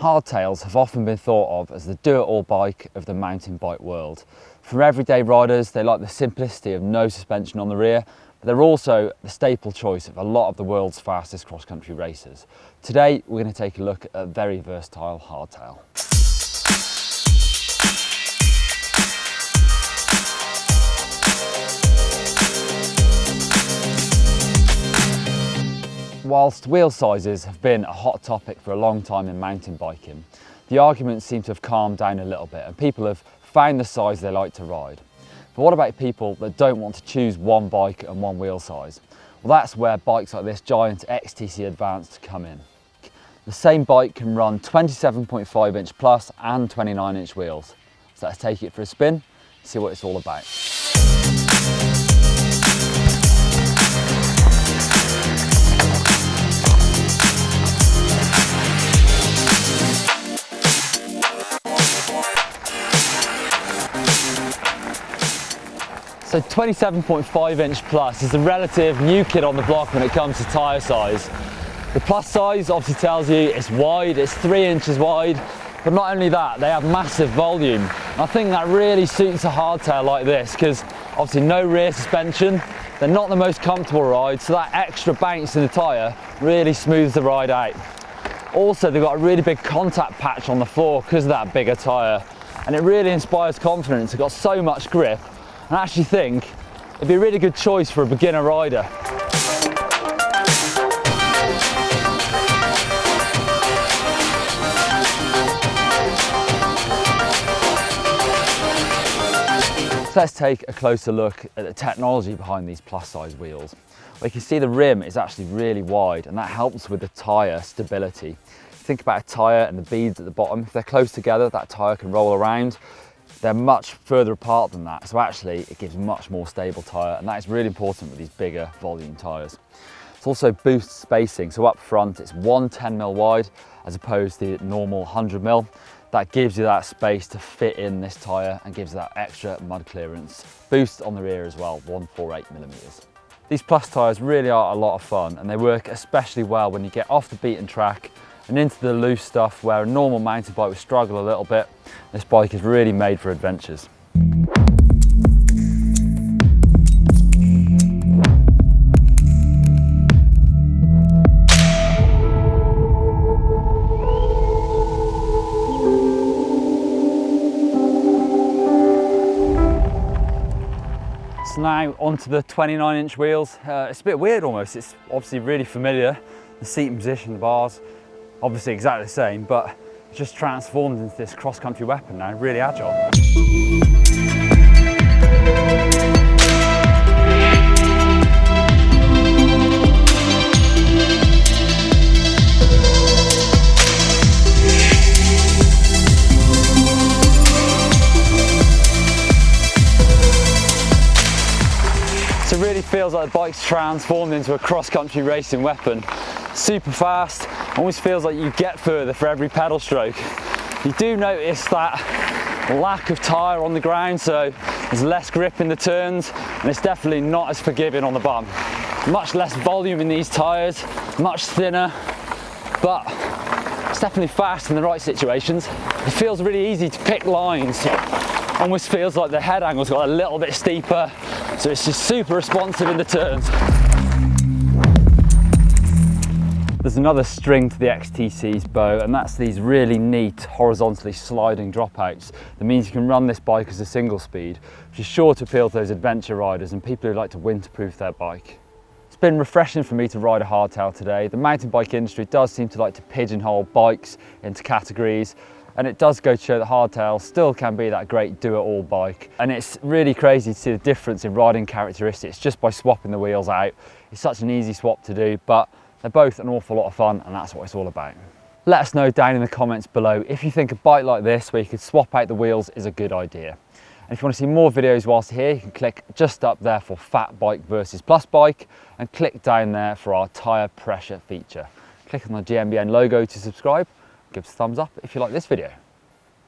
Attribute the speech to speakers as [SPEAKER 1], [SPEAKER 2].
[SPEAKER 1] Hardtails have often been thought of as the do-it-all bike of the mountain bike world. For everyday riders, they like the simplicity of no suspension on the rear, but they're also the staple choice of a lot of the world's fastest cross-country racers. Today, we're going to take a look at a very versatile hardtail. Whilst wheel sizes have been a hot topic for a long time in mountain biking, the arguments seem to have calmed down a little bit and people have found the size they like to ride. But what about people that don't want to choose one bike and one wheel size? Well, that's where bikes like this Giant XtC Advanced come in. The same bike can run 27.5 inch plus and 29 inch wheels. So let's take it for a spin, see what it's all about. So 27.5 inch plus is the relative new kid on the block when it comes to tyre size. The plus size obviously tells you it's wide, it's 3 inches wide, but not only that, they have massive volume. And I think that really suits a hardtail like this because obviously no rear suspension, they're not the most comfortable ride, so that extra bounce in the tyre really smooths the ride out. Also, they've got a really big contact patch on the floor because of that bigger tyre, and it really inspires confidence. It's got so much grip. And I actually think it'd be a really good choice for a beginner rider. So let's take a closer look at the technology behind these plus size wheels. Well, you can see the rim is actually really wide and that helps with the tyre stability. Think about a tyre and the beads at the bottom. If they're close together, that tyre can roll around. They're much further apart than that, so actually it gives much more stable tyre, and that is really important with these bigger volume tyres. It's also boost spacing, so up front it's 110mm wide as opposed to the normal 100mm. That gives you that space to fit in this tyre and gives you that extra mud clearance. Boost on the rear as well, 148mm. These plus tyres really are a lot of fun and they work especially well when you get off the beaten track and into the loose stuff where a normal mountain bike would struggle a little bit. This bike is really made for adventures. So now onto the 29 inch wheels. It's a bit weird almost. It's obviously really familiar. The seating position, the bars, obviously exactly the same, but it's just transformed into this cross-country weapon now, really agile. So it really feels like the bike's transformed into a cross-country racing weapon. Super fast, almost feels like you get further for every pedal stroke. You do notice that lack of tyre on the ground, so there's less grip in the turns, and it's definitely not as forgiving on the bum. Much less volume in these tyres, much thinner, but it's definitely fast in the right situations. It feels really easy to pick lines. Almost feels like the head angle's got a little bit steeper, so it's just super responsive in the turns. There's another string to the XtC's bow, and that's these really neat horizontally sliding dropouts. That means you can run this bike as a single speed, which is sure to appeal to those adventure riders and people who like to winter-proof their bike. It's been refreshing for me to ride a hardtail today. The mountain bike industry does seem to like to pigeonhole bikes into categories, and it does go to show that hardtail still can be that great do-it-all bike. And it's really crazy to see the difference in riding characteristics just by swapping the wheels out. It's such an easy swap to do, but they're both an awful lot of fun, and that's what it's all about. Let us know down in the comments below if you think a bike like this where you could swap out the wheels is a good idea. And if you want to see more videos whilst here, you can click just up there for fat bike versus plus bike and click down there for our tyre pressure feature. Click on the GMBN logo to subscribe. Give us a thumbs up if you like this video.